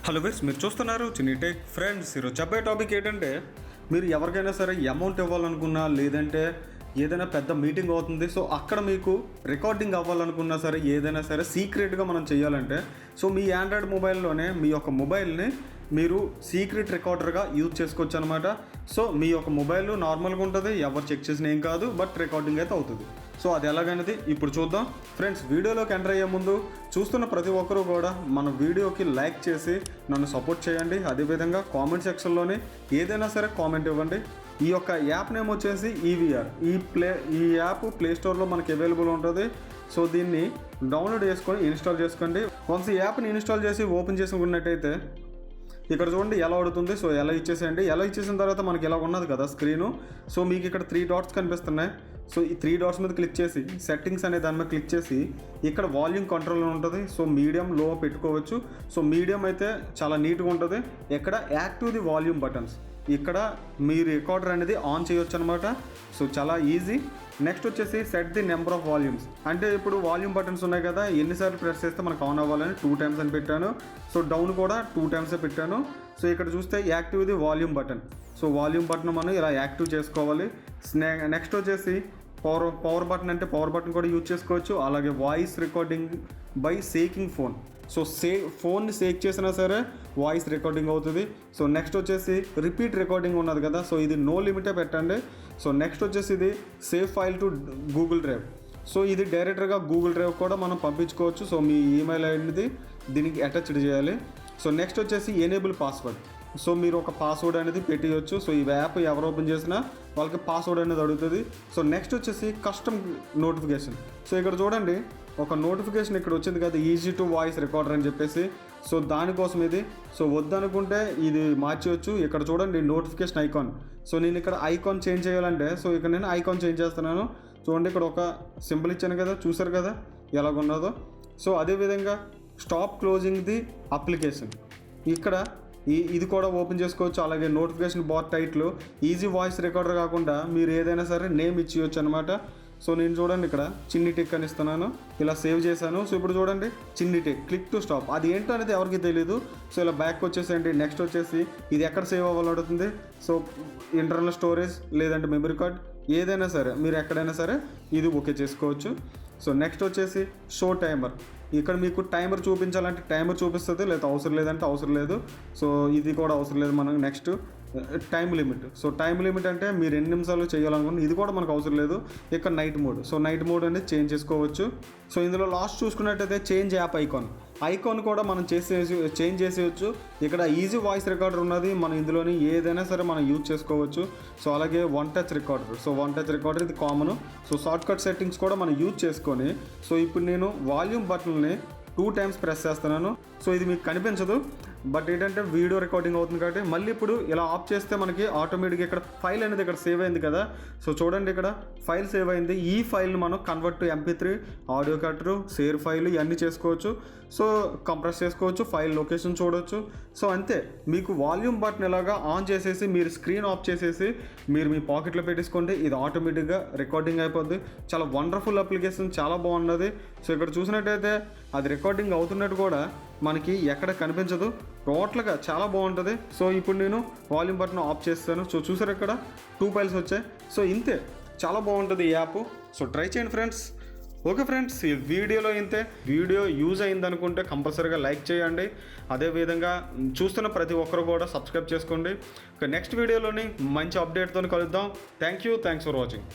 Hello friends, మీరు చూస్తున్నారు ChinniTech. Friends, ఈరోజు చెప్పే టాపిక్ ఏంటంటే, మీరు ఎవరికైనా సరే అమౌంట్ ఇవ్వాలనుకున్నా, లేదంటే ఏదైనా పెద్ద మీటింగ్ అవుతుంది, సో అక్కడ మీకు రికార్డింగ్ అవ్వాలనుకున్నా సరే, ఏదైనా సరే సీక్రెట్గా మనం చేయాలంటే, సో మీ ఆండ్రాయిడ్ మొబైల్లోనే మీ యొక్క మొబైల్ని మీరు సీక్రెట్ రికార్డర్గా యూజ్ చేసుకోవచ్చు అనమాట. సో మీ యొక్క మొబైల్ నార్మల్గా ఉంటుంది, ఎవరు చెక్ చేసిన ఏం కాదు, బట్ రికార్డింగ్ అయితే అవుతుంది. సో అది ఎలాగనేది ఇప్పుడు చూద్దాం. ఫ్రెండ్స్, వీడియోలోకి ఎంటర్ అయ్యే ముందు చూస్తున్న ప్రతి ఒక్కరూ కూడా మన వీడియోకి లైక్ చేసి నన్ను సపోర్ట్ చేయండి. అదేవిధంగా కామెంట్ సెక్షన్లోనే ఏదైనా సరే కామెంట్ ఇవ్వండి. ఈ యొక్క యాప్ నేమ్ వచ్చేసి EVR. ఈ యాప్ ప్లే స్టోర్లో మనకి అవైలబుల్ ఉంటుంది. సో దీన్ని డౌన్లోడ్ చేసుకొని ఇన్స్టాల్ చేసుకోండి. వన్స్ ఈ యాప్ని ఇన్స్టాల్ చేసి ఓపెన్ చేసుకున్నట్టయితే ఇక్కడ చూడండి ఎలా అడుగుతుంది. సో ఎలా ఇచ్చేసేయండి. ఎలా ఇచ్చేసిన తర్వాత మనకి ఎలా ఉన్నది కదా స్క్రీను. సో మీకు ఇక్కడ 3 డాట్స్ కనిపిస్తున్నాయి. సో ఈ 3 డాట్స్ మీద క్లిక్ చేసి సెట్టింగ్స్ అనే దాని మీద క్లిక్ చేసి ఇక్కడ వాల్యూమ్ కంట్రోల్ ఉంటుంది. సో మీడియం లో పెట్టుకోవచ్చు. సో మీడియం అయితే చాలా నీట్గా ఉంటుంది. ఇక్కడ యాక్టివ్ ది వాల్యూమ్ బటన్స్, ఇక్కడ మీ రికార్డర్ అనేది ఆన్ చేయొచ్చు అనమాట. సో చాలా ఈజీ. నెక్స్ట్ వచ్చేసి set the number of volumes, అంటే ఇప్పుడు వాల్యూమ్ బటన్స్ ఉన్నాయి కదా, ఎన్నిసార్లు ప్రెస్ చేస్తే మనకు ఆన్ అవ్వాలని 2 టైమ్స్ అని పెట్టాను. సో డౌన్ కూడా 2 టైమ్సే పెట్టాను. సో ఇక్కడ చూస్తే active the volume button. So volume button మనం ఇలా యాక్టివ్ చేసుకోవాలి. నెక్స్ట్ వచ్చేసి పవర్ బటన్, అంటే పవర్ బటన్ కూడా యూజ్ చేసుకోవచ్చు. అలాగే voice recording by shaking phone. So ఫోన్ని సేక్ చేసినా సరే వాయిస్ రికార్డింగ్ అవుతుంది. సో నెక్స్ట్ వచ్చేసి రిపీట్ రికార్డింగ్ ఉన్నది కదా, సో ఇది నో లిమిటే పెట్టండి. సో నెక్స్ట్ వచ్చేసి ఇది save file to Google drive. So ఇది డైరెక్ట్గా గూగుల్ డ్రైవ్ కూడా మనం పంపించుకోవచ్చు. సో మీ ఈమెయిల్ అనేది దీనికి అటాచ్డ్ చేయాలి. సో నెక్స్ట్ వచ్చేసి ఎనేబుల్ పాస్వర్డ్. సో మీరు ఒక పాస్వర్డ్ అనేది పెట్టియచ్చు. సో ఈ యాప్ ఎవరు ఓపెన్ చేసినా వాళ్ళకి పాస్వర్డ్ అనేది అడుగుతుంది. సో నెక్స్ట్ వచ్చేసి కస్టమ్ నోటిఫికేషన్. సో ఇక్కడ చూడండి ఒక నోటిఫికేషన్ ఇక్కడ వచ్చింది కదా, ఈజీ టు వాయిస్ రికార్డర్ అని చెప్పేసి. సో దానికోసం ఇది. సో వద్దనుకుంటే ఇది మార్చేయచ్చు. ఇక్కడ చూడండి నోటిఫికేషన్ ఐకాన్. సో నేను ఇక్కడ ఐకాన్ చేంజ్ చేయాలంటే, సో ఇక్కడ నేను ఐకాన్ చేంజ్ చేస్తున్నాను. చూడండి ఇక్కడ ఒక సింబల్ ఇచ్చాను కదా, చూసారు కదా ఎలాగున్నదో. సో అదేవిధంగా స్టాప్ క్లోజింగ్ ది అప్లికేషన్, ఇక్కడ ఇది కూడా ఓపెన్ చేసుకోవచ్చు. అలాగే notification bar title easy voice recorder కాకుండా మీరు ఏదైనా సరే నేమ్ ఇచ్చేయచ్చు అనమాట. సో నేను చూడండి ఇక్కడ ChinniTech అని ఇస్తున్నాను, ఇలా సేవ్ చేశాను. సో ఇప్పుడు చూడండి ChinniTech క్లిక్ టు స్టాప్. అది ఏంటో అనేది ఎవరికి తెలియదు. సో ఇలా బ్యాక్ వచ్చేసేయండి. నెక్స్ట్ వచ్చేసి ఇది ఎక్కడ సేవ్ అవ్వాలి అడుగుతుంది. సో ఇంటర్నల్ స్టోరేజ్ లేదంటే మెమరీ కార్డ్, ఏదైనా సరే మీరు ఎక్కడైనా సరే ఇది ఓకే చేసుకోవచ్చు. సో నెక్స్ట్ వచ్చేసి షో టైమర్. ఇక్కడ మీకు టైమర్ చూపించాలంటే టైమర్ చూపిస్తుంది, లేదా అవసరం లేదంటే అవసరం లేదు. సో ఇది కూడా అవసరం లేదు మనకు. Next time limit. So time limit అంటే మీరు ఎన్ని నిమిషాలు చేయాలనుకుంటే ఇది కూడా మనకు అవసరం లేదు. ఇక్కడ night mode. So night mode అనేది చేంజ్ చేసుకోవచ్చు. సో ఇందులో లాస్ట్ చూసుకున్నట్టయితే చేంజ్ యాప్ ఐకాన్ కూడా మనం చేంజ్ చేసేయచ్చు. ఇక్కడ ఈజీ వాయిస్ రికార్డర్ ఉన్నది, మనం ఇందులోని ఏదైనా సరే మనం యూజ్ చేసుకోవచ్చు. సో అలాగే one touch recorder. So one touch recorder ఇది common. So shortcut settings కూడా మనం యూజ్ చేసుకొని, సో ఇప్పుడు నేను వాల్యూమ్ బటన్ని 2 టైమ్స్ ప్రెస్ చేస్తున్నాను. సో ఇది మీకు కనిపించదు, బట్ ఏంటంటే వీడియో రికార్డింగ్ అవుతుంది కాబట్టి. మళ్ళీ ఇప్పుడు ఇలా ఆఫ్ చేస్తే మనకి ఆటోమేటిక్గా ఇక్కడ ఫైల్ అనేది ఇక్కడ సేవ్ అయింది కదా. సో చూడండి ఇక్కడ ఫైల్ సేవ్ అయింది. ఈ ఫైల్ని మనం కన్వర్ట్ టు MP3, ఆడియో కట్టరు, షేర్ ఫైల్ ఇవన్నీ చేసుకోవచ్చు. సో కంప్రెస్ చేసుకోవచ్చు, ఫైల్ లొకేషన్ చూడవచ్చు. సో అంతే, మీకు వాల్యూమ్ బటన్ ఇలాగా ఆన్ చేసేసి మీరు స్క్రీన్ ఆఫ్ చేసేసి మీరు మీ పాకెట్లో పెట్టేసుకోండి. ఇది ఆటోమేటిక్గా రికార్డింగ్ అయిపోద్ది. చాలా వండర్ఫుల్ అప్లికేషన్, చాలా బాగున్నది. సో ఇక్కడ చూసినట్టయితే అది రికార్డింగ్ అవుతున్నట్టు కూడా మనకి ఎక్కడ కనిపించదు. టోటల్గా చాలా బాగుంటుంది. సో ఇప్పుడు నేను వాల్యూమ్ బటన్ ఆఫ్ చేస్తాను. సో చూసారు ఇక్కడ 2 ఫైల్స్ వచ్చాయి. సో ఇంతే, చాలా బాగుంటుంది ఈ యాప్. సో ట్రై చేయండి ఫ్రెండ్స్. ఓకే ఫ్రెండ్స్, ఈ వీడియోలో ఇంతే. వీడియో యూజ్ అయిందనుకుంటే కంపల్సరీగా లైక్ చేయండి. అదేవిధంగా చూస్తున్న ప్రతి ఒక్కరు కూడా సబ్స్క్రైబ్ చేసుకోండి. నెక్స్ట్ వీడియోలోని మంచి అప్డేట్తో కలుద్దాం. Thanks for watching.